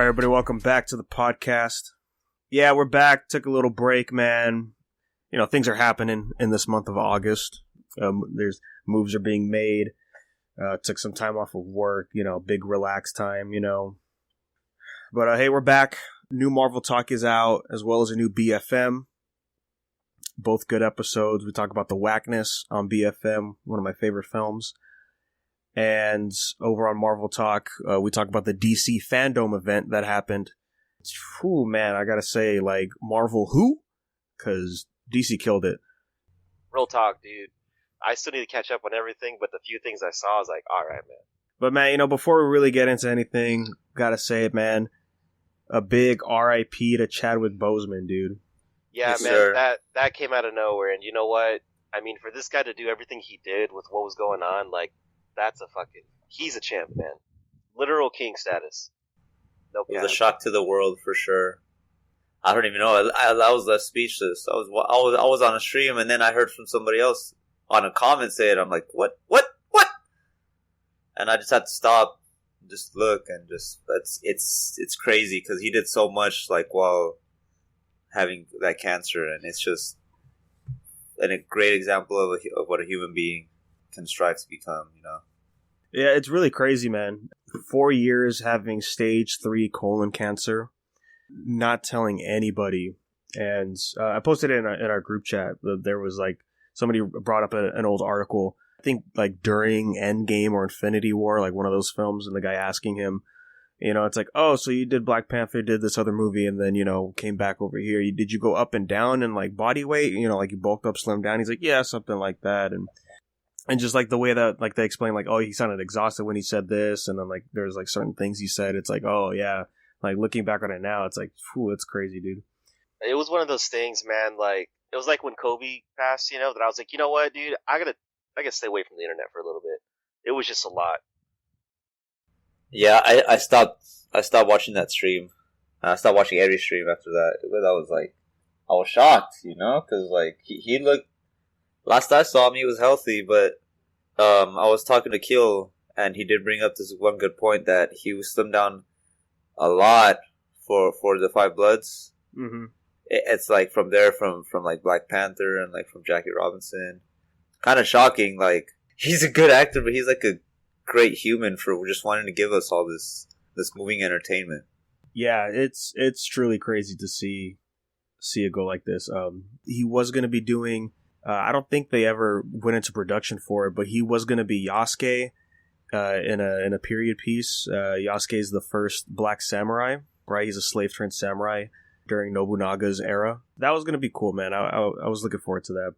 right, everybody, welcome back to the podcast. Yeah, we're back. Took a little break, man. You know, things are happening in this month of August. There's moves are being made. Took some time off of work, you know, big relax time, you know. But hey, we're back. New Marvel Talk is out, as well as a new BFM. Both good episodes. We talk about the whackness on BFM, one of my favorite films. And over on Marvel Talk, we talk about the DC fandom event that happened. Whew, man, I gotta say, like, Marvel who? Because DC killed it. Real talk, dude. I still need to catch up on everything, but the few things I saw, I was like, alright, man. But, man, you know, before we really get into anything, gotta say it, man, a big RIP to Chadwick Boseman, dude. Yeah, Yes, man, sir. that came out of nowhere, and you know what? I mean, for this guy to do everything he did with what was going on, like, he's a champ, man. Literal king status. No It was cap. a shock to the world for sure. I don't even know. I was left speechless. I was on a stream, and then I heard from somebody else on a comment say it. I'm like, what? And I just had to stop, just look, and just it's crazy because he did so much like while having that cancer, and it's just a great example of what a human being can strive to become. You know. Yeah, it's really crazy, man. 4 years having stage 3 colon cancer, not telling anybody. And I posted it in our group chat. There was like, somebody brought up an old article, I think like during Endgame or Infinity War, like one of those films, and the guy asking him, you know, it's like, oh, so you did Black Panther, did this other movie, and then, you know, came back over here. Did you go up and down in like body weight? You know, like you bulked up, slimmed down? He's like, yeah, something like that. And just like the way that like they explain, like, oh, he sounded exhausted when he said this, and then like there's like certain things he said. It's like, oh yeah, like looking back on it now, it's like, phew, it's crazy, dude. It was one of those things, man, like, it was like when Kobe passed, you know, that I was like, you know what, dude, I gotta stay away from the internet for a little bit. It was just a lot. Yeah, I stopped watching that stream. I stopped watching every stream after that. I was shocked, you know, because like he looked. Last I saw him, he was healthy, but I was talking to Keel, and he did bring up this one good point that he was slimmed down a lot for the Five Bloods. Mm-hmm. It's like from like Black Panther and like from Jackie Robinson. Kind of shocking. Like, he's a good actor, but he's like a great human for just wanting to give us all this moving entertainment. Yeah, it's truly crazy to see it go like this. He was going to be doing. I don't think they ever went into production for it, but he was going to be Yasuke in a period piece. Yasuke is the first black samurai, right? He's a slave-trained samurai during Nobunaga's era. That was going to be cool, man. I was looking forward to that.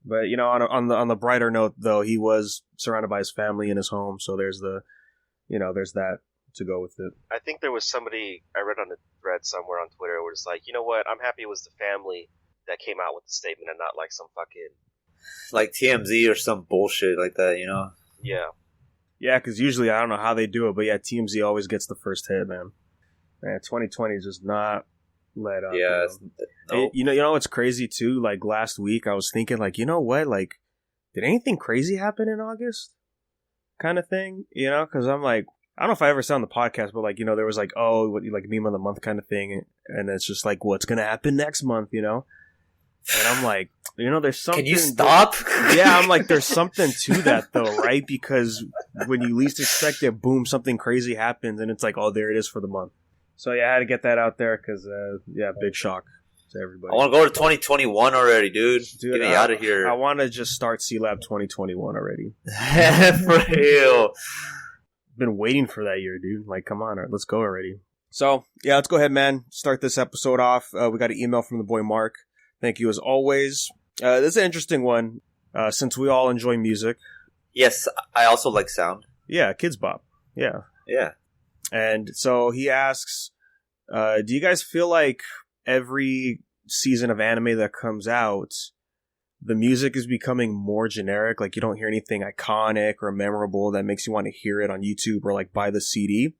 But, you know, on the brighter note, though, he was surrounded by his family in his home, so there's that to go with it. I think there was somebody I read on a thread somewhere on Twitter where it's like, you know what, I'm happy it was the family that came out with the statement and not like some fucking like TMZ or some bullshit like that, you know? Yeah. Yeah, because usually I don't know how they do it, but yeah, TMZ always gets the first hit, man. Man, 2020 is just not let up. Yeah. You know what's crazy too? Like last week, I was thinking, like, you know what? Like, did anything crazy happen in August? Kind of thing, you know? Because I'm like, I don't know if I ever said on the podcast, but like, you know, there was like, oh, what, like meme of the month kind of thing, and it's just like, what's gonna happen next month, you know? And I'm like, you know, there's something. Can you stop? Yeah, I'm like, there's something to that though, right? Because when you least expect it, boom, something crazy happens, and it's like, oh, there it is for the month. So yeah, I had to get that out there because, yeah, big shock to everybody. I want to go to 2021 already, dude. Get me out of here. I want to just start C-Lab 2021 already. For real. Been waiting for that year, dude. Like, come on, let's go already. So yeah, let's go ahead, man. Start this episode off. We got an email from the boy Mark. Thank you as always. This is an interesting one, since we all enjoy music. Yes, I also like sound. Yeah, Kids Bop. Yeah. Yeah. And so he asks, do you guys feel like every season of anime that comes out, the music is becoming more generic? Like, you don't hear anything iconic or memorable that makes you want to hear it on YouTube or like buy the CD.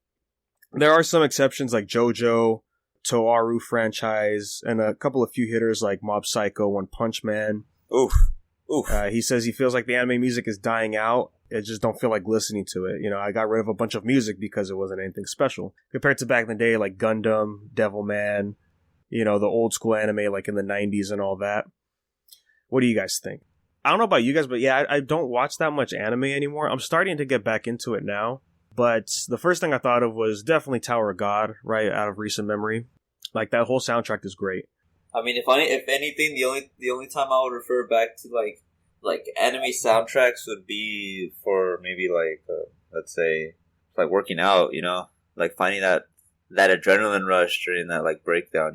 There are some exceptions like JoJo, Toaru franchise, and a couple of few hitters like Mob Psycho, One Punch Man. Oof. He says he feels like the anime music is dying out. I just don't feel like listening to it. I got rid of a bunch of music because it wasn't anything special. Compared to back in the day, like Gundam, Devilman, the old school anime like in the 90s and all that. What do you guys think? I don't know about you guys, but yeah, I don't watch that much anime anymore. I'm starting to get back into it now. But the first thing I thought of was definitely Tower of God, right, out of recent memory. Like, that whole soundtrack is great. I mean, if anything, the only time I would refer back to like anime soundtracks would be for maybe let's say like working out, like finding that adrenaline rush during that like breakdown,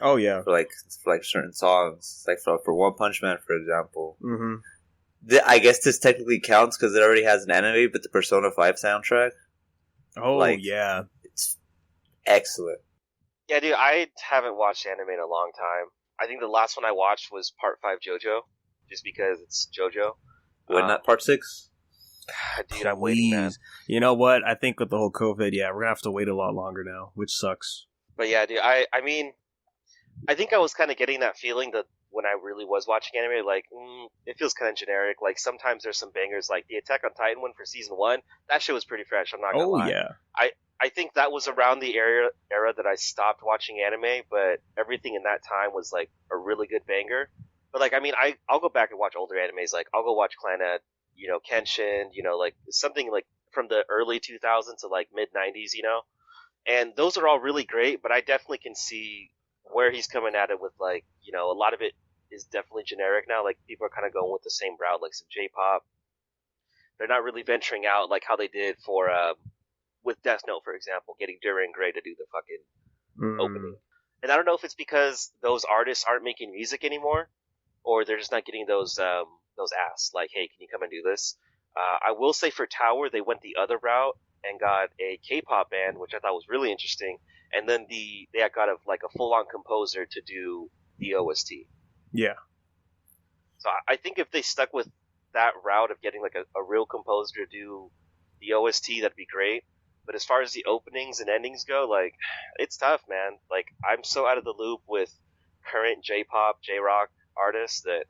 Oh yeah, for like certain songs, like for One Punch Man, for example. Mm-hmm. I guess this technically counts because it already has an anime, but the Persona 5 soundtrack. Oh yeah, it's excellent. Yeah, dude, I haven't watched anime in a long time. I think the last one I watched was Part 5 JoJo, just because it's JoJo. When not Part 6? Dude, I'm waiting, man. You know what? I think with the whole COVID, yeah, we're going to have to wait a lot longer now, which sucks. But yeah, dude, I mean, I think I was kind of getting that feeling that when I really was watching anime, like, it feels kind of generic. Like, sometimes there's some bangers, like the Attack on Titan one for Season 1. That shit was pretty fresh, I'm not going to lie. Oh, yeah. I think that was around the era that I stopped watching anime, but everything in that time was like a really good banger. But like, I mean, I'll go back and watch older animes. Like, I'll go watch Clannad, Kenshin, like something like from the early 2000s to like mid 90s, and those are all really great. But I definitely can see where he's coming at it with like, a lot of it is definitely generic now. Like, people are kind of going with the same route, like some J-pop. They're not really venturing out like how they did for with Death Note, for example, getting Duran Gray to do the fucking opening. And I don't know if it's because those artists aren't making music anymore, or they're just not getting those asks, like, hey, can you come and do this? I will say for Tower, they went the other route and got a K-pop band, which I thought was really interesting. And then they got like a full-on composer to do the OST. Yeah. So I think if they stuck with that route of getting like a real composer to do the OST, that'd be great. But as far as the openings and endings go, like, it's tough, man. Like, I'm so out of the loop with current J-pop, J-rock artists that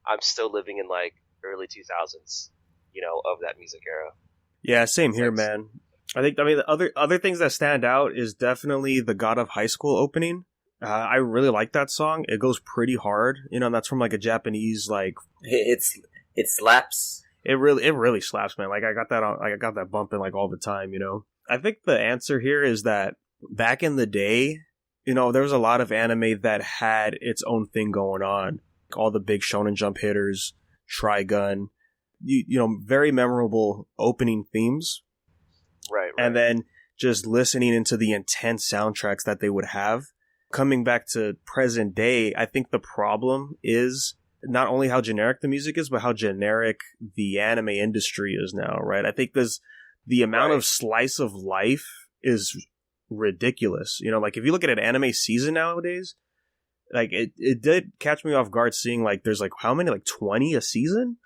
I'm still living in, like, early 2000s, of that music era. Yeah, same here, man. I mean, the other things that stand out is definitely the God of High School opening. I really like that song. It goes pretty hard, and that's from, like, a Japanese, like... It slaps. It really slaps, man. Like, I got that bumping like all the time, I think the answer here is that back in the day, there was a lot of anime that had its own thing going on. All the big Shonen Jump hitters, Trigun, very memorable opening themes. Right. And then just listening into the intense soundtracks that they would have. Coming back to present day, I think the problem is not only how generic the music is, but how generic the anime industry is now, right? I think the amount of slice of life is ridiculous. Like, if you look at an anime season nowadays, like, it did catch me off guard seeing, like, there's, like, how many? Like, 20 a season?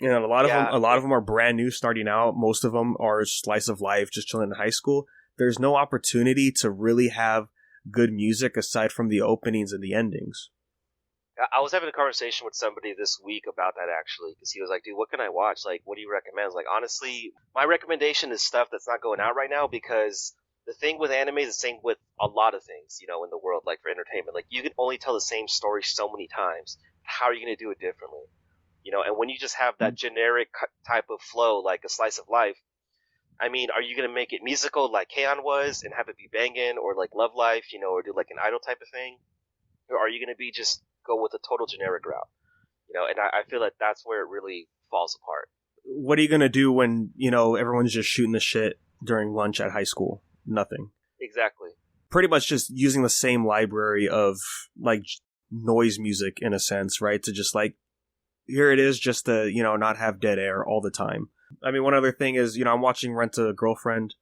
A lot of them are brand new starting out. Most of them are slice of life, just chilling in high school. There's no opportunity to really have good music aside from the openings and the endings. I was having a conversation with somebody this week about that, actually, because he was like, dude, what can I watch? Like, what do you recommend? I was like, honestly, my recommendation is stuff that's not going out right now, because the thing with anime is the same with a lot of things, in the world, like for entertainment. Like, you can only tell the same story so many times. How are you going to do it differently? And when you just have that generic type of flow, like a slice of life, I mean, are you going to make it musical like K-On! Was and have it be banging, or like Love Life, or do like an idol type of thing? Or are you going to be just go with a total generic route? And I feel like that's where it really falls apart. What are you going to do when, everyone's just shooting the shit during lunch at high school? Nothing. Exactly. Pretty much just using the same library of, like, noise music in a sense, right? To just, like, here it is, just to, not have dead air all the time. I mean, one other thing is, I'm watching Rent a Girlfriend,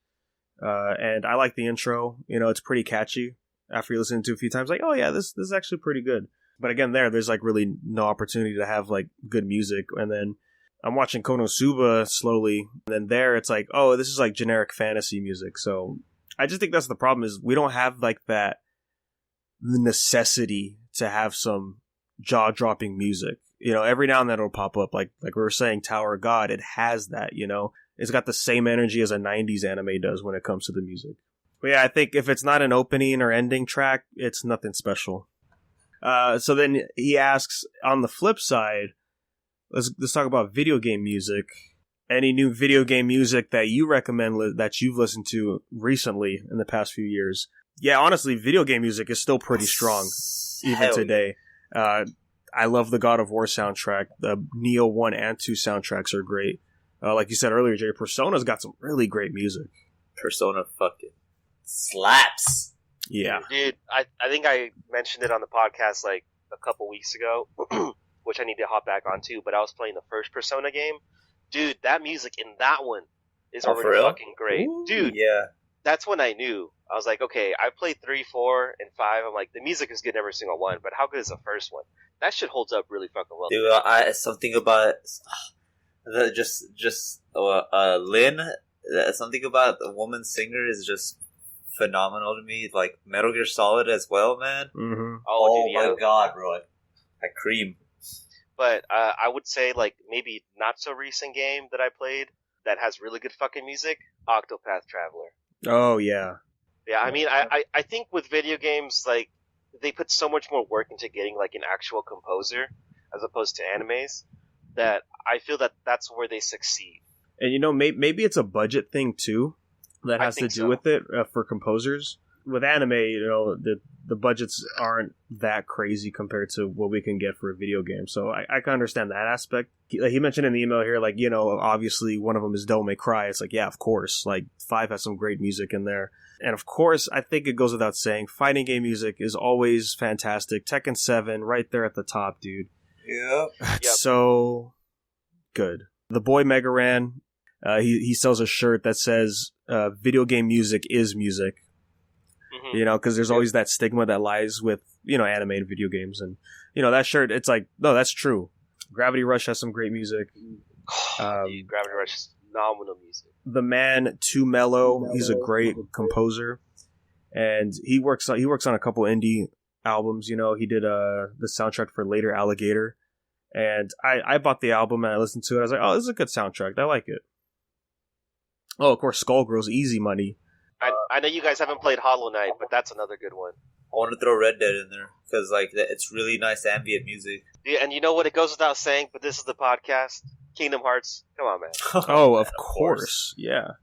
and I like the intro. It's pretty catchy. After you listen to it a few times, like, oh yeah, this is actually pretty good. But again, there's like really no opportunity to have like good music. And then I'm watching Konosuba slowly, and then it's like, oh, this is like generic fantasy music. So I just think that's the problem, is we don't have like that necessity to have some jaw-dropping music. every now and then it'll pop up. Like we were saying, Tower of God, it has that, It's got the same energy as a 90s anime does when it comes to the music. But yeah, I think if it's not an opening or ending track, it's nothing special. So then he asks, on the flip side, let's talk about video game music. Any new video game music that you recommend that you've listened to recently in the past few years? Yeah, honestly, video game music is still pretty strong even today. I love the God of War soundtrack. The Neo 1 and 2 soundtracks are great. Like you said earlier, Jay, Persona's got some really great music. Persona fucking slaps. Yeah. Dude, I think I mentioned it on the podcast like a couple weeks ago, which I need to hop back on too, but I was playing the first Persona game. Dude, that music in that one is already fucking great. Ooh, dude, yeah. That's when I knew. I was like, okay, I played 3, 4, and 5. I'm like, the music is good in every single one, but how good is the first one? That shit holds up really fucking well. Dude, something about Lynn. Something about the woman singer is just phenomenal to me. Like Metal Gear Solid as well, man. Mm-hmm. Oh dude, my god, bro! I cream. But I would say like maybe not so recent game that I played that has really good fucking music. Octopath Traveler. Oh yeah. Yeah, I mean, I think with video games, like, they put so much more work into getting, like, an actual composer as opposed to animes that I feel that that's where they succeed. And, maybe it's a budget thing, too, that has to do with it for composers. With anime, the budgets aren't that crazy compared to what we can get for a video game. So I can understand that aspect. He mentioned in the email here, like, obviously one of them is Devil May Cry. It's like, yeah, of course. Like, 5 has some great music in there. And of course, I think it goes without saying, fighting game music is always fantastic. Tekken 7, right there at the top, dude. Yep. It's so good. The boy Megaran, he sells a shirt that says, video game music is music. Mm-hmm. Because there's always that stigma that lies with, anime and video games. And, that shirt, it's like, no, that's true. Gravity Rush has some great music. Dude, Gravity Rush is phenomenal music. The man, Too Mellow, he's a great composer, and he works on a couple indie albums. He did the soundtrack for Later Alligator, and I bought the album and I listened to it. I was like, oh, this is a good soundtrack. I like it. Oh, of course, Skullgirls, Easy Money. I know you guys haven't played Hollow Knight, but that's another good one. I want to throw Red Dead in there because it's really nice ambient music. Yeah, and you know what? It goes without saying, but this is the podcast. Kingdom Hearts, come on, man. Oh, of course. Yeah.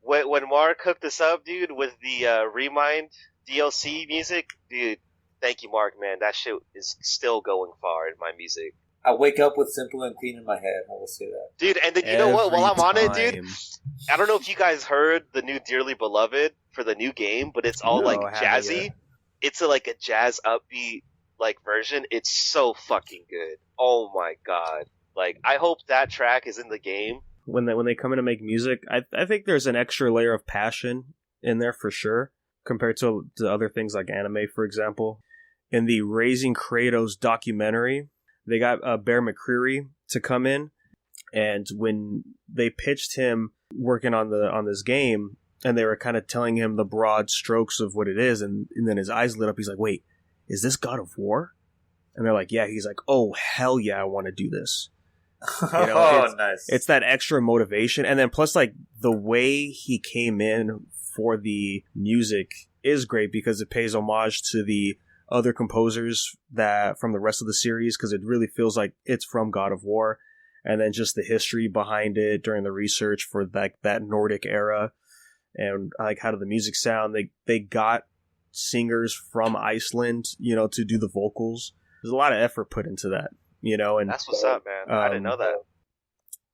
When Mark hooked us up, dude, with the Remind DLC music, dude, thank you, Mark, man. That shit is still going far in my music. I wake up with Simple and Clean in my head. I will say that. Dude, and then you know what? While I'm on it, dude, I don't know if you guys heard the new Dearly Beloved for the new game, but it's all jazzy. It's a jazz upbeat version. It's so fucking good. Oh my god. I hope that track is in the game. When they come in to make music, I think there's an extra layer of passion in there for sure, compared to other things like anime, for example. In the Raising Kratos documentary, they got Bear McCreary to come in, and when they pitched him working on this game, and they were kind of telling him the broad strokes of what it is, and then his eyes lit up. He's like, wait, is this God of War? And they're like, yeah. He's like, oh, hell yeah, I want to do this. Nice. It's that extra motivation. And then plus, the way he came in for the music is great because it pays homage to the other composers that from the rest of the series, because it really feels like it's from God of War. And then just the history behind it during the research for that Nordic era. And how did the music sound? They got singers from Iceland, to do the vocals. There's a lot of effort put into that, and that's what's up, man. I didn't know that.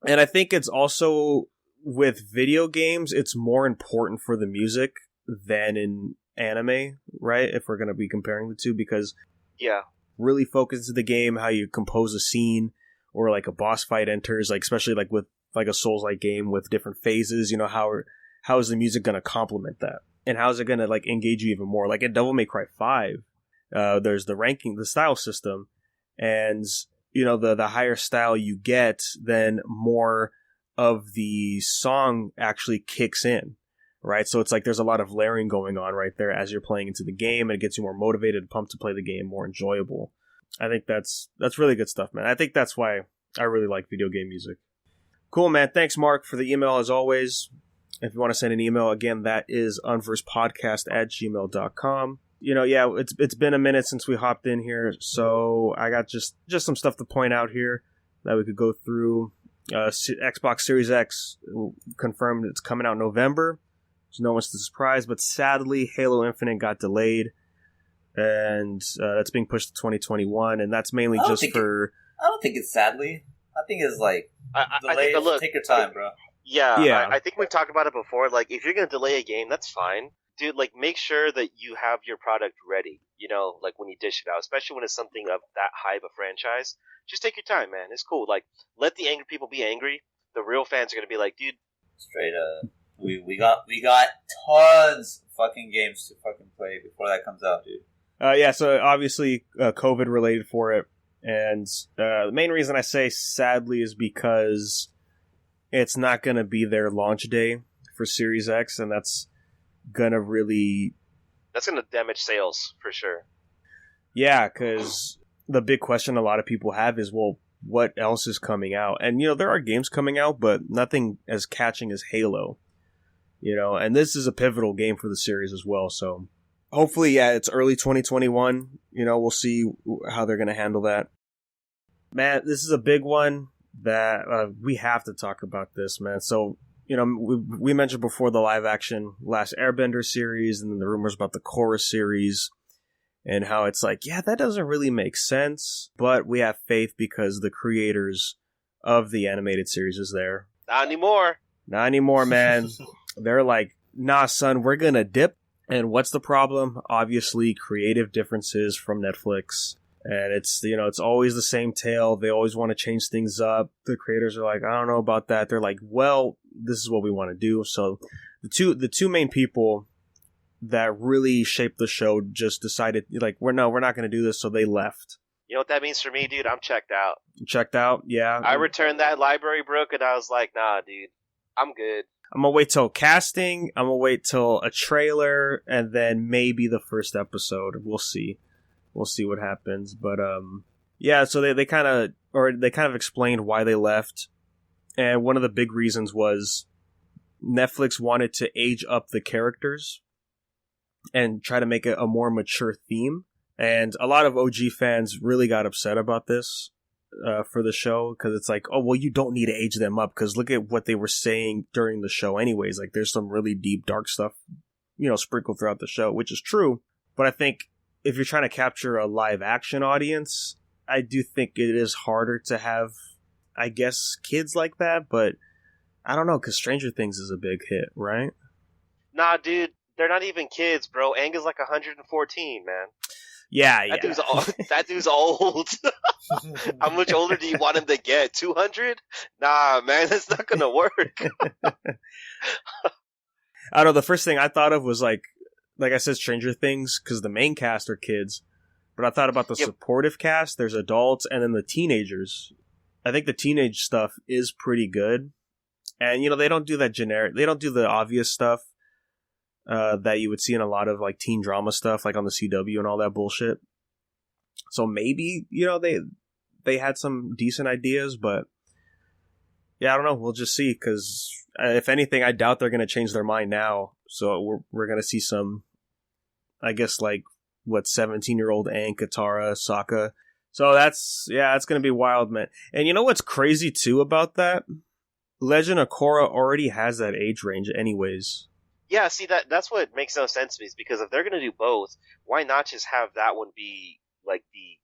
And I think it's also with video games, it's more important for the music than in anime, right? If we're going to be comparing the two, because really focus the game, how you compose a scene or a boss fight enters, especially with a Souls-like game with different phases, how is the music going to complement that? And how is it going to engage you even more? Like in Devil May Cry 5, there's the ranking, the style system, and the higher style you get, then more of the song actually kicks in, right? So it's there's a lot of layering going on right there as you're playing into the game, and it gets you more motivated, pumped to play the game, more enjoyable. I think that's really good stuff, man. I think that's why I really like video game music. Cool, man. Thanks, Mark, for the email as always. If you want to send an email, again, that is unversedpodcast@gmail.com. It's been a minute since we hopped in here, so I got just some stuff to point out here that we could go through. Xbox Series X confirmed it's coming out in November. So no one's surprised, but sadly, Halo Infinite got delayed, and that's being pushed to 2021, and that's mainly just for... I don't think it's sadly. I think it's like, delayed. Take your time, bro. Yeah. I think we've talked about it before. Like, if you're going to delay a game, that's fine. Dude, like, make sure that you have your product ready, like when you dish it out, especially when it's something of that high of a franchise. Just take your time, man. It's cool. Like, let the angry people be angry. The real fans are going to be like, dude. Straight up. We got tons of fucking games to fucking play before that comes out, dude. So obviously COVID related for it. And the main reason I say sadly is because it's not going to be their launch day for Series X, and that's going to damage sales for sure. Yeah, because the big question a lot of people have is, well, what else is coming out? And, there are games coming out, but nothing as catching as Halo. And this is a pivotal game for the series as well, so... Hopefully, it's early 2021. We'll see how they're going to handle that. Man, this is a big one that we have to talk about this, man. So, we mentioned before the live-action Last Airbender series and then the rumors about the Korra series and how it's like, yeah, that doesn't really make sense, but we have faith because the creators of the animated series is there. Not anymore. Not anymore, man. They're like, nah, son, we're going to dip. And what's the problem? Obviously, creative differences from Netflix. And it's always the same tale. They always want to change things up. The creators are like, I don't know about that. They're like, well, this is what we want to do. So the two main people that really shaped the show just decided, like, we're not going to do this. So they left. You know what that means for me, dude? I'm checked out. Checked out? Yeah. I returned that library book and I was like, nah, dude, I'm good. I'm going to wait till casting. I'm going to wait till a trailer and then maybe the first episode. We'll see. We'll see what happens. But, so they kind of explained why they left. And one of the big reasons was Netflix wanted to age up the characters and try to make it a more mature theme. And a lot of OG fans really got upset about this. For the show, because it's like, oh, well, you don't need to age them up, because look at what they were saying during the show anyways. Like, there's some really deep, dark stuff, sprinkled throughout the show, which is true. But I think if you're trying to capture a live action audience, I do think it is harder to have, I guess, kids like that. But I don't know, because Stranger Things is a big hit, right? Nah, dude, they're not even kids, bro. Aang is like 114, man. Yeah. That dude's old. How much older do you want him to get? 200? Nah, man, that's not gonna work. I don't know. The first thing I thought of was like I said, Stranger Things, because the main cast are kids. But I thought about the supportive cast. There's adults and then the teenagers. I think the teenage stuff is pretty good. And, they don't do that generic. They don't do the obvious stuff. That you would see in a lot of like teen drama stuff, like on the CW and all that bullshit. So maybe they had some decent ideas, but yeah, I don't know. We'll just see, because if anything, I doubt they're going to change their mind now. So we're going to see some, I guess, like 17-year-old Aang, Katara, Sokka. So that's going to be wild, man. And you know what's crazy too about that? Legend of Korra already has that age range, anyways. Yeah, see, that's what makes no sense to me, is because if they're going to do both, why not just have that one be, like, the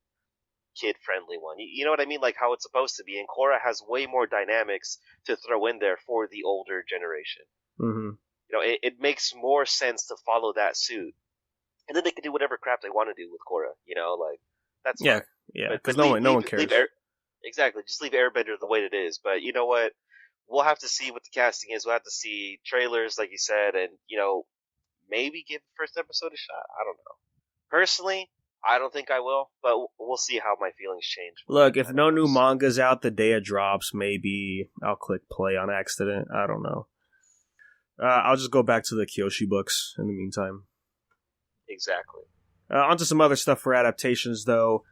kid-friendly one? You know what I mean? Like, how it's supposed to be. And Korra has way more dynamics to throw in there for the older generation. Mm-hmm. It makes more sense to follow that suit. And then they can do whatever crap they want to do with Korra, like, that's fine. Yeah, because no one cares. Exactly, just leave Airbender the way it is. But you know what? We'll have to see what the casting is. We'll have to see trailers, like you said, and, maybe give the first episode a shot. I don't know. Personally, I don't think I will, but we'll see how my feelings change. Look, if no new manga's out the day it drops, maybe I'll click play on accident. I don't know. I'll just go back to the Kyoshi books in the meantime. Exactly. On to some other stuff for adaptations, though.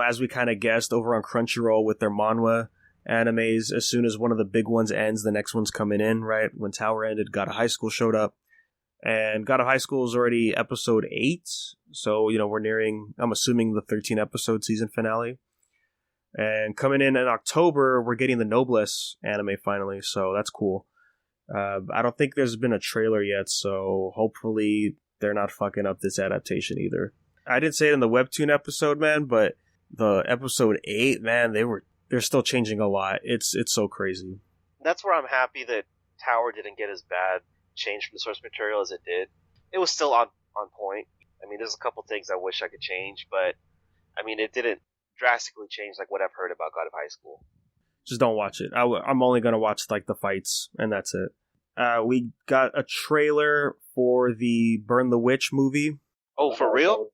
as we kind of guessed, over on Crunchyroll with their manhwa animes, as soon as one of the big ones ends, the next one's coming in, right? When Tower ended, God of High School showed up. And God of High School is already episode 8. So, we're nearing, I'm assuming, the 13 episode season finale. And coming in October, we're getting the Noblesse anime finally. So that's cool. I don't think there's been a trailer yet. So hopefully they're not fucking up this adaptation either. I didn't say it in the Webtoon episode, man, but the episode 8, man, they're still changing a lot. It's so crazy. That's where I'm happy that Tower didn't get as bad change from the source material as it did. It was still on point. I mean, there's a couple things I wish I could change, but I mean, it didn't drastically change like what I've heard about God of High School. Just don't watch it. I'm only gonna watch like the fights, and that's it. We got a trailer for the Burn the Witch movie. Oh, for real?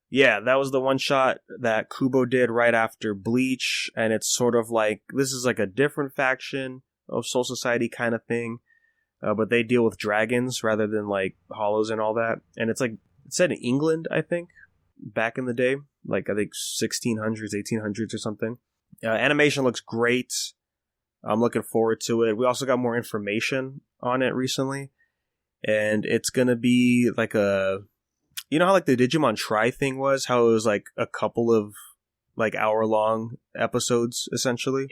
Yeah, that was the one shot that Kubo did right after Bleach, and it's sort of like, this is like a different faction of Soul Society kind of thing. But they deal with dragons rather than like hollows and all that. And it's set in England, I think, back in the day. Like, I think 1600s, 1800s or something. Animation looks great. I'm looking forward to it. We also got more information on it recently. And it's going to be like how like the Digimon Tri thing was? How it was like a couple of like hour-long episodes, essentially?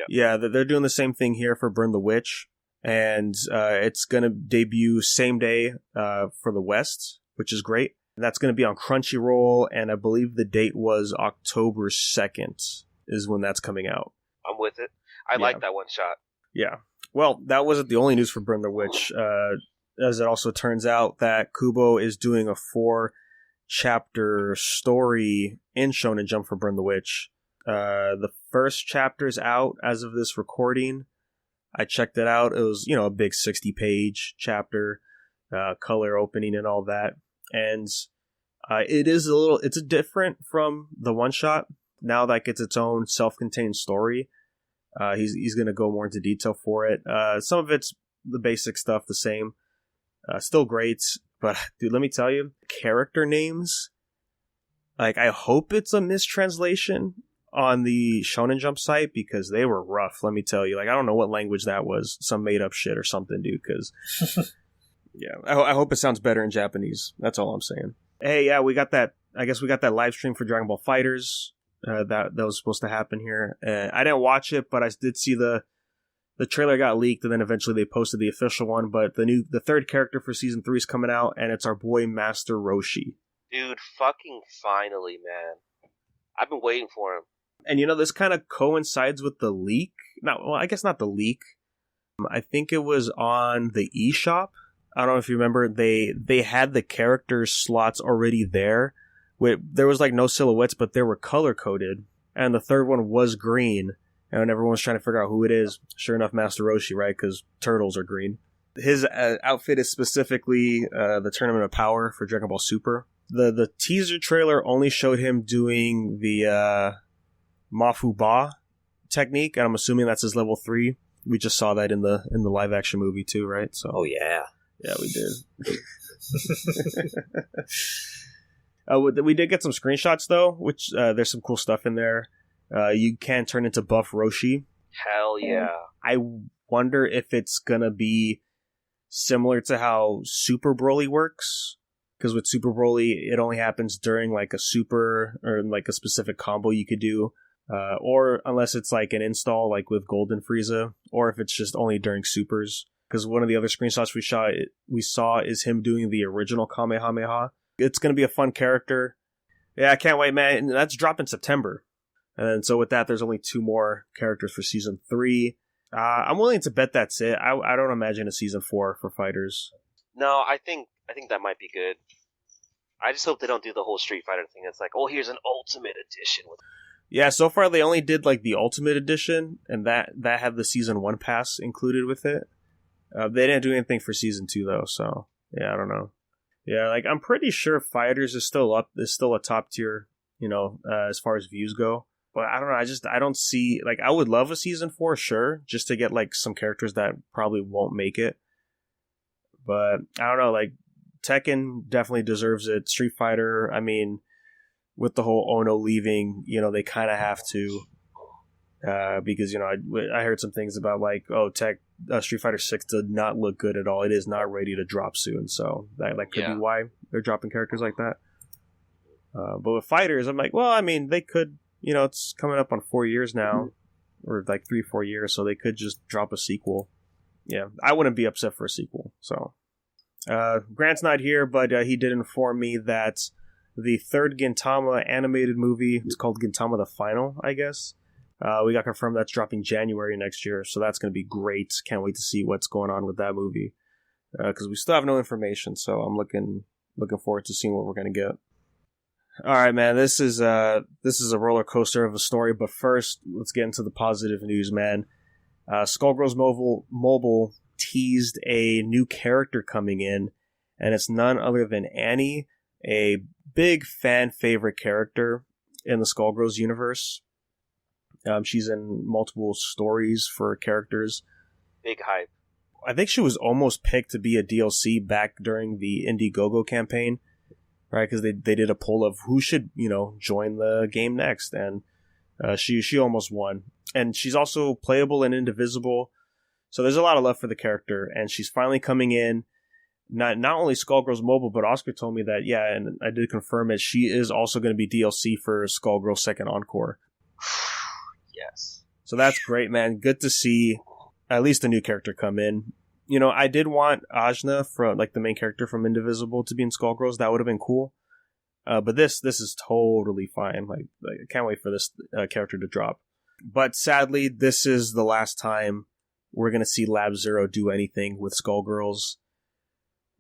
Yeah, they're doing the same thing here for Burn the Witch. And it's going to debut same day for the West, which is great. And that's going to be on Crunchyroll, and I believe the date was October 2nd is when that's coming out. I'm with it. I like that one shot. Yeah. Well, that wasn't the only news for Burn the Witch. As it also turns out that Kubo is doing a 4-chapter story in Shonen Jump for Burn the Witch. The first chapter's out as of this recording. I checked it out. It was, a big 60-page chapter, color opening and all that. And it's different from the one-shot. Now that gets its own self-contained story. He's going to go more into detail for it. Some of it's the basic stuff, the same. Still great. But, dude, let me tell you, character names, like, I hope it's a mistranslation on the Shonen Jump site, because they were rough, let me tell you. Like, I don't know what language that was. Some made-up shit or something, dude, because... yeah, I hope it sounds better in Japanese. That's all I'm saying. Hey, yeah, we got that... I guess we got that live stream for Dragon Ball FighterZ. That was supposed to happen here. I didn't watch it, but I did see the trailer got leaked, and then eventually they posted the official one. But the third character for Season 3 is coming out, and it's our boy Master Roshi. Dude, fucking finally, man. I've been waiting for him. And this kind of coincides with the leak. I guess not the leak. I think it was on the eShop. I don't know if you remember. They had the character slots already there. There was like no silhouettes, but they were color coded. And the third one was green. And everyone was trying to figure out who it is. Sure enough, Master Roshi, right? Because turtles are green. His outfit is specifically the Tournament of Power for Dragon Ball Super. The teaser trailer only showed him doing the Mafu Ba technique, and I'm assuming that's his level 3. We just saw that in the live action movie too, right? So. Oh yeah. Yeah, we did. We did get some screenshots though, which there's some cool stuff in there. You can turn into Buff Roshi. Hell yeah. I wonder if it's gonna be similar to how Super Broly works. Because with Super Broly, it only happens during like a super or like a specific combo you could do. Or unless it's like an install like with Golden Frieza. Or if it's just only during supers. Because one of the other screenshots we saw is him doing the original Kamehameha. It's going to be a fun character. Yeah, I can't wait, man. And that's dropping September. And so with that, there's only 2 more characters for Season 3. I'm willing to bet that's it. I don't imagine a Season 4 for FighterZ. No, I think that might be good. I just hope they don't do the whole Street Fighter thing. It's like, oh, here's an Ultimate Edition. Yeah, so far they only did like the Ultimate Edition, and that had the Season 1 pass included with it. They didn't do anything for Season 2 though, so yeah, I don't know. Yeah, like I'm pretty sure FighterZ is still a top tier, as far as views go. But I don't know, I don't see, like, I would love a Season 4, sure, just to get like some characters that probably won't make it. But I don't know, like Tekken definitely deserves it. Street Fighter, I mean, with the whole Ono leaving, they kind of have to, because I heard some things about like, Street Fighter 6 did not look good at all. It is not ready to drop soon, so that could be why they're dropping characters like that. But with fighters, I'm like, well, I mean, they could, it's coming up on 4 years now, or like 3-4 years, so they could just drop a sequel. Yeah, I wouldn't be upset for a sequel. So, Grant's not here, but he did inform me that the third Gintama animated movie, it's called Gintama the Final, I guess. We got confirmed that's dropping January next year, so that's going to be great. Can't wait to see what's going on with that movie, because we still have no information. So I'm looking forward to seeing what we're going to get. All right, man. This is a roller coaster of a story, but first, let's get into the positive news, man. Skullgirls Mobile teased a new character coming in, and it's none other than Annie, a big fan favorite character in the Skullgirls universe. She's in multiple stories for characters. Big hype. I think she was almost picked to be a DLC back during the Indiegogo campaign, right? Because they did a poll of who should, join the game next, and she almost won. And she's also playable and indivisible, so there's a lot of love for the character, and she's finally coming in. Not only Skullgirls Mobile, but Oscar told me that, and I did confirm it, she is also going to be DLC for Skullgirls Second Encore. Yes. So that's great, man. Good to see at least a new character come in. I did want Ajna, from like the main character from Indivisible, to be in Skullgirls. That would have been cool. But this is totally fine. Like I can't wait for this character to drop. But sadly, this is the last time we're going to see Lab Zero do anything with Skullgirls,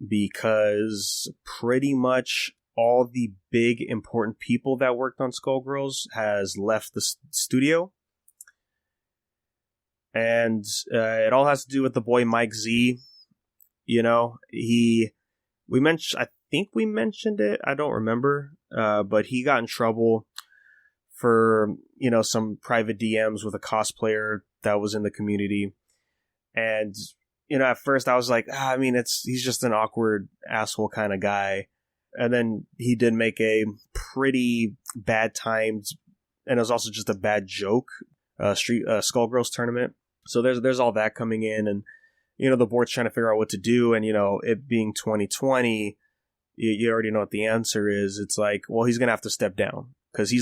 because pretty much all the big important people that worked on Skullgirls has left the studio. And it all has to do with the boy Mike Z. I think we mentioned it. I don't remember. But he got in trouble for, some private DMs with a cosplayer that was in the community. And, at first I was like, he's just an awkward asshole kind of guy. And then he did make a pretty bad timed, and it was also just a bad joke, Skullgirls tournament. So there's all that coming in, and the board's trying to figure out what to do, and it being 2020, you already know what the answer is. It's like, well, he's gonna have to step down, because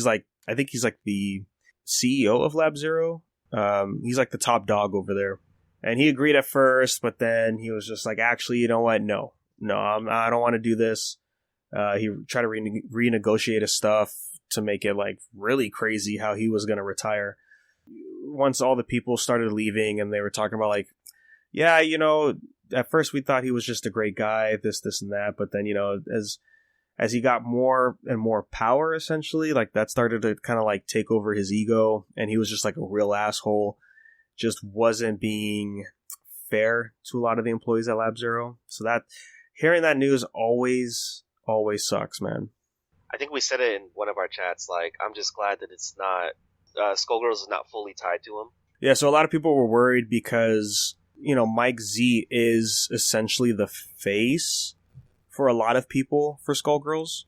I think he's like the CEO of Lab Zero. He's like the top dog over there, and he agreed at first, but then he was just like, actually, you know what? No, I don't want to do this. He tried to renegotiate his stuff to make it like really crazy how he was gonna retire. Once all the people started leaving, and they were talking about like, at first we thought he was just a great guy, this and that, but then as he got more and more power, essentially, like that started to kind of like take over his ego, and he was just like a real asshole, just wasn't being fair to a lot of the employees at Lab Zero. So that hearing that news always sucks, man. I think we said it in one of our chats, like, I'm just glad that it's not Skullgirls is not fully tied to him. Yeah, so a lot of people were worried because, Mike Z is essentially the face for a lot of people for Skullgirls,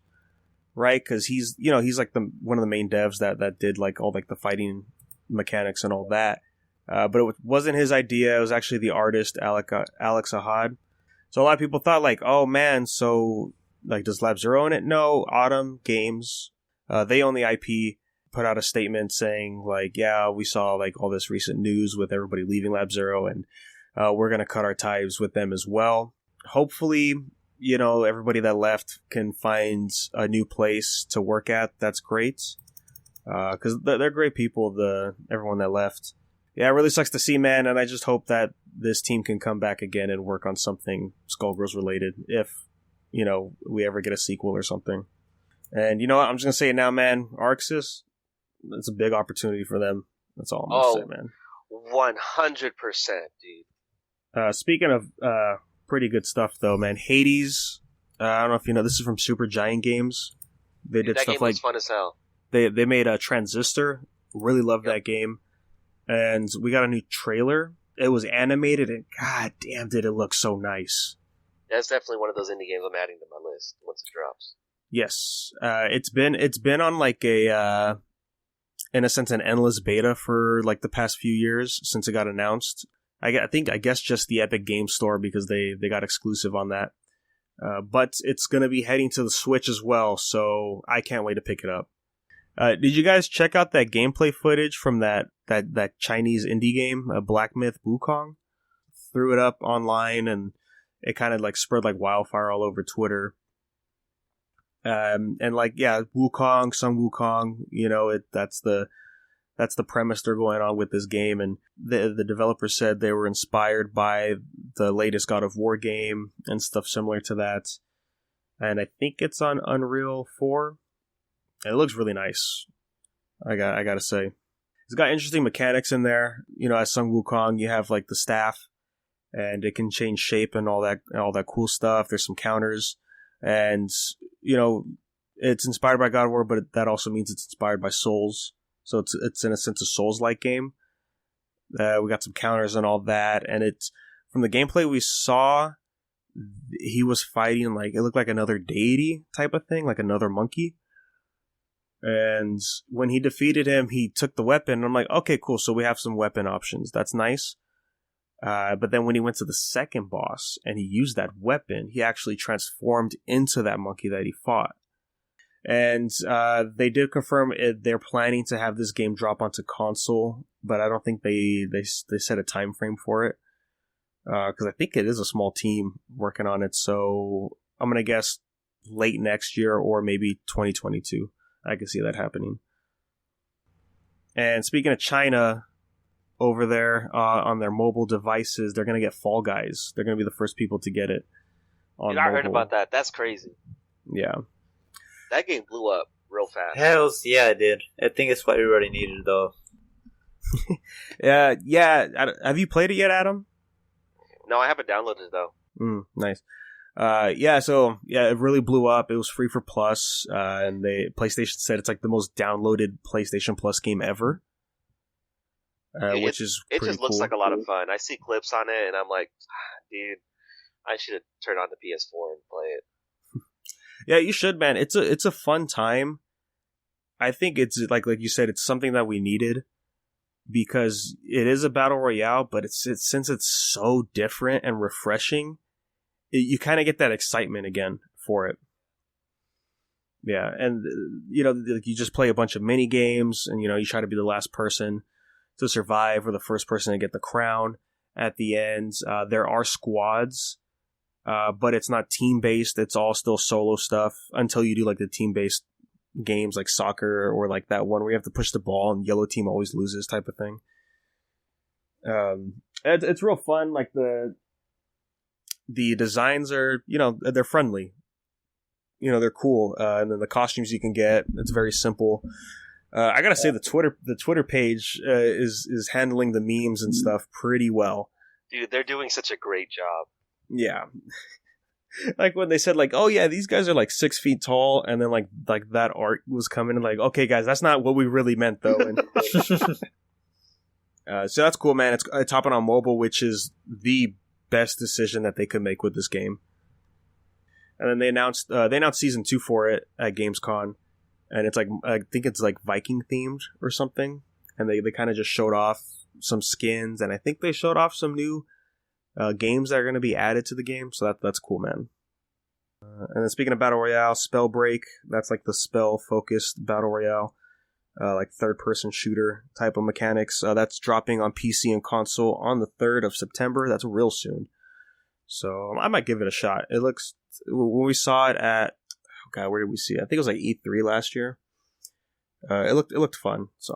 right? Because he's like one of the main devs that did like all like the fighting mechanics and all that. But it wasn't his idea. It was actually the artist, Alex Ahad. So a lot of people thought like, oh man, so like does Lab Zero own it? No, Autumn Games, they own the IP. Put out a statement saying like, yeah, we saw like all this recent news with everybody leaving Lab Zero, and we're going to cut our ties with them as well. Hopefully, everybody that left can find a new place to work at. That's great. Because they're great people, everyone that left. Yeah, it really sucks to see, man, and I just hope that this team can come back again and work on something Skullgirls related if, we ever get a sequel or something. And you know what? I'm just going to say it now, man. Arxis, it's a big opportunity for them. That's all I'm going to say, man. 100%, dude. Speaking of pretty good stuff, though, man. Hades, I don't know if you know, this is from Super Giant Games. They did stuff like... That game was fun as hell. They made a Transistor. Really loved that game. And we got a new trailer. It was animated, and god damn, did it look so nice. That's definitely one of those indie games I'm adding to my list once it drops. Yes, it's been on like a in a sense an endless beta for like the past few years since it got announced. I guess just the Epic Game Store because they got exclusive on that. But it's gonna be heading to the Switch as well, so I can't wait to pick it up. Did you guys check out that gameplay footage from that Chinese indie game, Black Myth Wukong? Threw it up online and it kind of like spread like wildfire all over Twitter. And like, yeah, Wukong, Sun Wukong, you know, that's the premise they're going on with this game. And the developer said they were inspired by the latest God of War game and stuff similar to that. And I think it's on Unreal 4. And it looks really nice. I gotta say, it's got interesting mechanics in there. You know, as Sun Wukong, you have like the staff, and it can change shape and all that cool stuff. There's some counters, and you know, it's inspired by God of War, but that also means it's inspired by Souls. So it's in a sense a Souls-like game. We got some counters and all that, and it's from the gameplay we saw, he was fighting like it looked like another deity type of thing, like another monkey. And when he defeated him, he took the weapon. And I'm like, okay, cool. So we have some weapon options. That's nice. But then when he went to the second boss and he used that weapon, he actually transformed into that monkey that he fought. And they did confirm they're planning to have this game drop onto console, but I don't think they set a time frame for it. Because I think it is a small team working on it. So I'm going to guess late next year or maybe 2022. I can see that happening. And speaking of China, over there on their mobile devices, they're going to get Fallguys. They're going to be the first people to get it on Dude, I mobile. heard about that. That's crazy. Yeah. That game blew up real fast. Hells yeah, it did. I think it's what everybody needed, though. Yeah. Have you played it yet, Adam? No, I haven't downloaded it, though. Nice. So it really blew up. It was free for Plus, and PlayStation said it's like the most downloaded PlayStation Plus game ever, which is it pretty just looks cool. like a lot of fun. I see clips on it, and I'm like, dude, I should have turned on the PS4 and play it. Yeah, you should, man. It's a fun time. I think it's like you said, it's something that we needed because it is a battle royale, but since it's so different and refreshing. You kind of get that excitement again for it. Yeah, and you know, you just play a bunch of mini games, and you know, you try to be the last person to survive or the first person to get the crown at the end. There are squads, but it's not team based. It's all still solo stuff until you do like the team based games like soccer or like that one where you have to push the ball and yellow team always loses type of thing. It's real fun. Like the designs are, you know, they're friendly. You know, they're cool. And then the costumes you can get, it's very simple. I gotta say the Twitter page is handling the memes and stuff pretty well. Dude, they're doing such a great job. Yeah. Like when they said like, oh yeah, these guys are like 6 feet tall, and then like that art was coming and like, okay guys, that's not what we really meant though. And, so that's cool, man. It's hopping on mobile, which is the best decision that they could make with this game. And then they announced season 2 for it at Gamescom, and it's like, I think it's like Viking themed or something, and they kind of just showed off some skins, and I think they showed off some new games that are going to be added to the game, so that's cool, man. And then speaking of battle royale, Spellbreak, that's like the spell focused battle royale, like third person shooter type of mechanics. That's dropping on PC and console on the 3rd of September. That's real soon. So I might give it a shot. It looks, when we saw it at, oh god, where did we see it? I think it was like E3 last year. It looked fun. So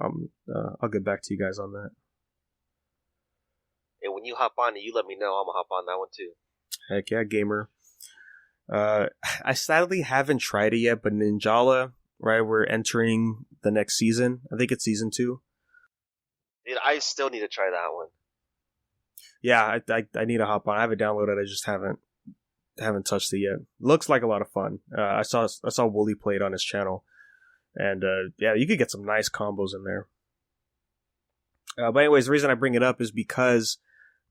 I'll get back to you guys on that. And when you hop on it, you let me know. I'm gonna hop on that one too. Heck yeah, gamer. I sadly haven't tried it yet, but Ninjala, right? We're entering the next season. I think it's season 2. Dude, I still need to try that one. Yeah, I need to hop on. I have it downloaded. I just haven't touched it yet. Looks like a lot of fun. I saw Wooly play it on his channel, and yeah, you could get some nice combos in there. But anyways, the reason I bring it up is because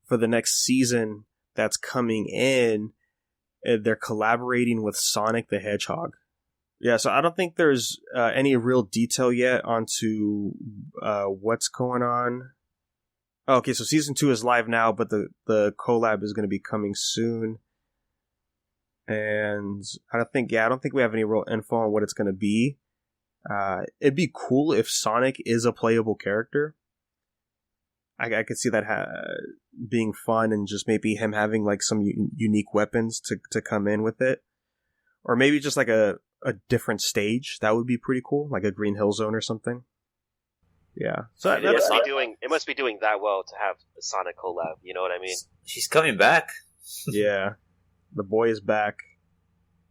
for the next season that's coming in, they're collaborating with Sonic the Hedgehog. Yeah, so I don't think there's any real detail yet onto what's going on. Oh, okay, so season 2 is live now, but the collab is going to be coming soon. And I don't think we have any real info on what it's going to be. It'd be cool if Sonic is a playable character. I could see that being fun, and just maybe him having like some unique weapons to come in with it. Or maybe just like a different stage. That would be pretty cool, like a Green Hill Zone or something. Yeah. So it must be doing that well to have a Sonic collab, you know what I mean? She's coming back. Yeah. The boy is back.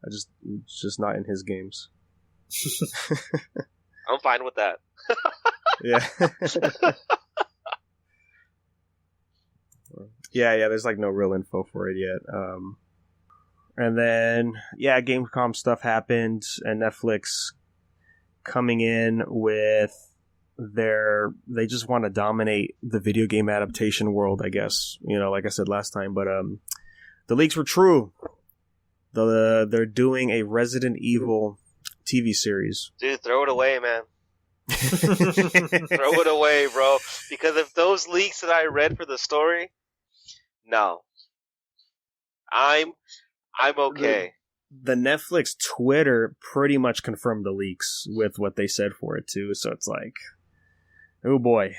It's just not in his games. I'm fine with that. Yeah. yeah, there's like no real info for it yet. And then, yeah, Gamescom stuff happened, and Netflix coming in with they just want to dominate the video game adaptation world, I guess. You know, like I said last time, but the leaks were true. They're doing a Resident Evil TV series. Dude, throw it away, man. Throw it away, bro. Because if those leaks that I read for the story, no. I'm okay. The Netflix Twitter pretty much confirmed the leaks with what they said for it too, so it's like, oh boy.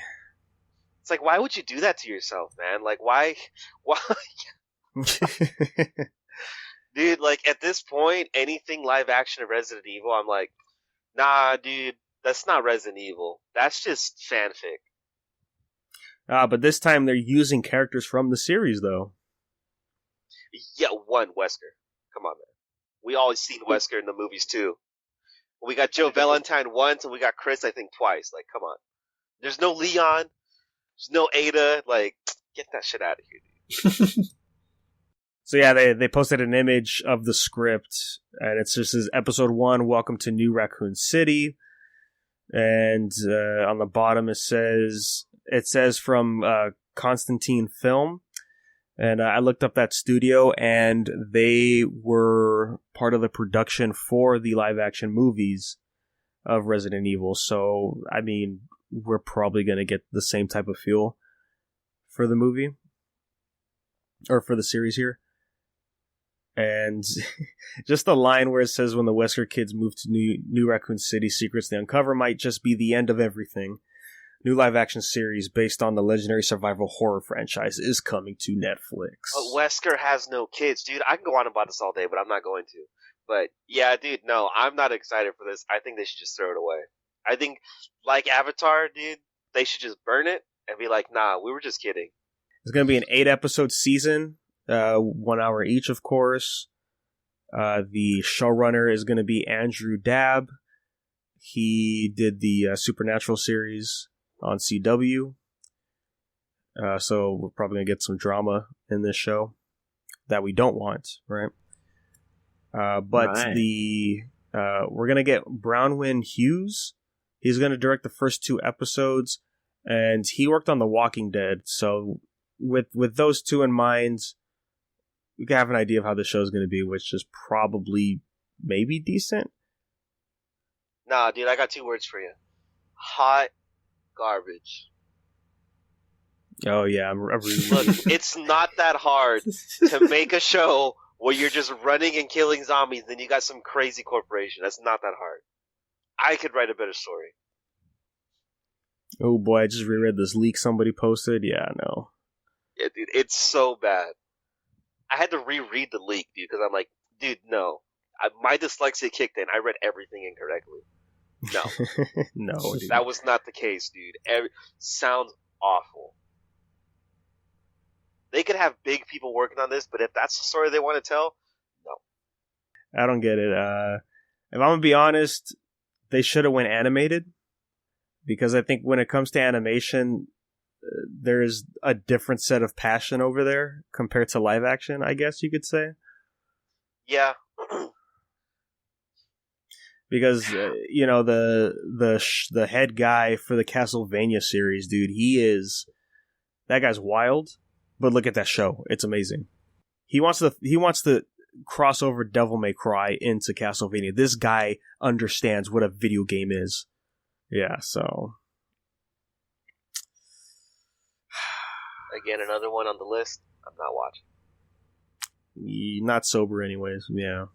It's like, why would you do that to yourself, man? Like, why? Dude, like, at this point, anything live action of Resident Evil, I'm like, nah, dude, that's not Resident Evil. That's just fanfic. But this time they're using characters from the series, though. Yeah, Wesker. Come on, man. We always seen Wesker in the movies, too. We got Joe Valentine once, and we got Chris, I think, twice. Like, come on. There's no Leon. There's no Ada. Like, get that shit out of here, dude. So yeah, they posted an image of the script, and it's just says episode 1, welcome to New Raccoon City. And on the bottom it says from Constantine Film. And I looked up that studio, and they were part of the production for the live action movies of Resident Evil. So, I mean, we're probably going to get the same type of feel for the movie, or for the series here. And just the line where it says, when the Wesker kids move to New Raccoon City, secrets they uncover might just be the end of everything. New live-action series based on the legendary survival horror franchise is coming to Netflix. But Wesker has no kids, dude. I can go on about this all day, but I'm not going to. But, yeah, dude, no, I'm not excited for this. I think they should just throw it away. I think, like Avatar, dude, they should just burn it and be like, nah, we were just kidding. It's going to be an 8-episode season, 1 hour each, of course. The showrunner is going to be Andrew Dabb. He did the Supernatural series on CW. So we're probably going to get some drama in this show that we don't want, right? But we're going to get Bronwyn Hughes. He's going to direct the first 2 episodes, and he worked on The Walking Dead. So with those 2 in mind, we can have an idea of how the show is going to be, which is probably maybe decent. Nah, dude, I got 2 words for you. Hot garbage. Oh, yeah. Look, it's not that hard to make a show where you're just running and killing zombies, then you got some crazy corporation. That's not that hard. I could write a better story. Oh, boy, I just reread this leak somebody posted. Yeah, no. Yeah, dude, it's so bad. I had to reread the leak, dude, because I'm like, dude, no. My dyslexia kicked in. I read everything incorrectly. No. No, dude. That was not the case, dude. Sounds awful. They could have big people working on this, but if that's the story they want to tell, no. I don't get it. If I'm going to be honest, they should have went animated. Because I think when it comes to animation, there's a different set of passion over there compared to live action, I guess you could say. Yeah. Because the head guy for the Castlevania series, dude, that guy's wild. But look at that show; it's amazing. He wants to crossover Devil May Cry into Castlevania. This guy understands what a video game is. Yeah, so... Again, another one on the list. I'm not watching. Not sober anyways, yeah.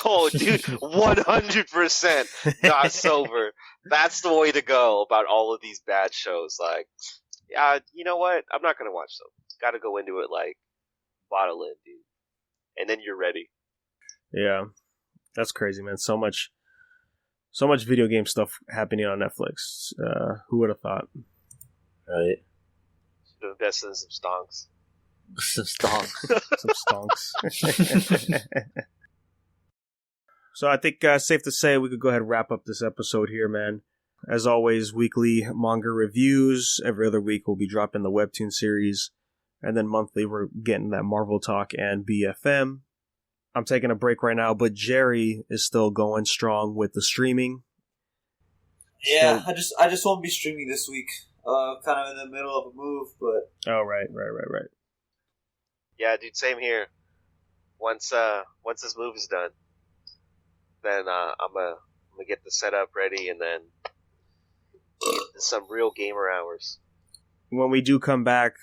Oh, dude, 100% not sober. That's the way to go about all of these bad shows. Like, yeah, you know what? I'm not going to watch them. Got to go into it like, bottle in, dude. And then you're ready. Yeah, that's crazy, man. So much video game stuff happening on Netflix. Who would have thought? Right. Should have invested in some stonks. Some stonks. Some stonks. So I think safe to say we could go ahead and wrap up this episode here, man. As always, weekly manga reviews. Every other week we'll be dropping the Webtoon series. And then monthly we're getting that Marvel Talk and BFM. I'm taking a break right now, but Jerry is still going strong with the streaming. Yeah, I just won't be streaming this week. Kind of in the middle of a move, but... Oh, right. Yeah, dude, same here. Once this move is done, then I'm gonna get the setup ready and then get some real gamer hours. When we do come back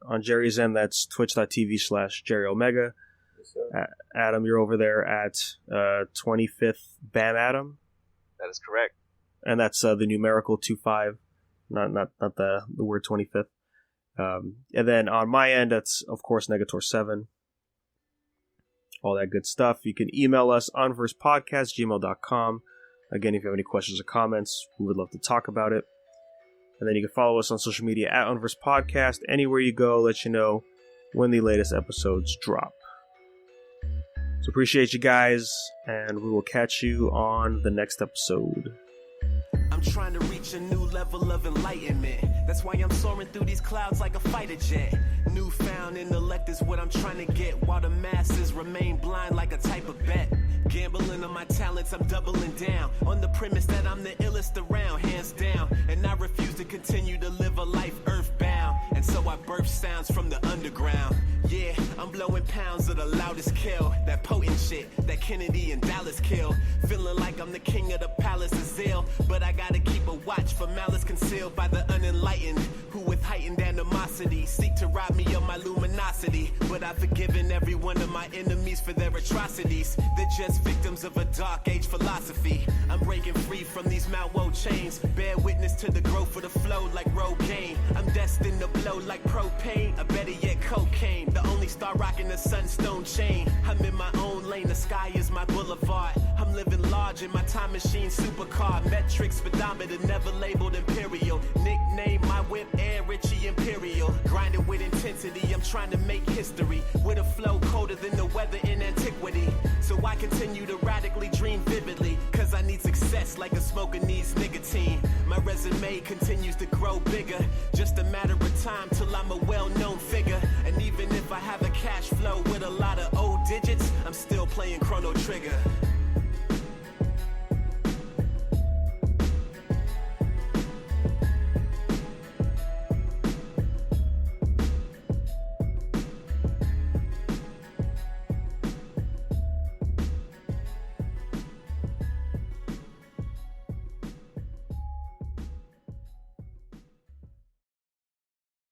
on Jerry's end, that's twitch.tv/JerryOmega. Yes, sir. Adam, you're over there at 25th Bam Adam. That is correct. And that's the numerical 25, not the word 25th. And then on my end, that's, of course, Negator7. All that good stuff. You can email us onverspodcast@gmail.com. Again, if you have any questions or comments, we would love to talk about it. And then you can follow us on social media at onverspodcast. Anywhere you go, let you know when the latest episodes drop. So appreciate you guys, and we will catch you on the next episode. I'm trying to reach a new level of enlightenment. That's why I'm soaring through these clouds like a fighter jet. Newfound intellect is what I'm trying to get, while the masses remain blind like a type of bet. Gambling on my talents, I'm doubling down on the premise that I'm the illest around, hands down. And I refuse to continue to live a life earthbound. And so I birth sounds from the underground. Yeah, I'm blowing pounds of the loudest kill. That potent shit that Kennedy and Dallas kill. Feeling like I'm the king of the palace of zeal. But I gotta keep a watch for malice concealed by the unenlightened, who with heightened animosity seek to rob me of my luminosity. But I've forgiven every one of my enemies for their atrocities. They're just victims of a dark age philosophy. I'm breaking free from these Mount Woe chains. Bear witness to the growth of the flow like Rogaine. I'm destined to blow like propane, or better yet cocaine. The only star rocking the sunstone chain. I'm in my own lane, the sky is my boulevard. I'm living large in my time machine supercar. Metric speedometer never labeled imperial. Nickname my whip Air Richie Imperial. Grinding with intensity, I'm trying to make history. With a flow colder than the weather in antiquity. So I continue to radically dream vividly. Cause I need success like a smoker needs nicotine. My resume continues to grow bigger. Just a matter of time till I'm a well-known figure. And even if I have a cash flow with a lot of old digits, I'm still playing Chrono Trigger.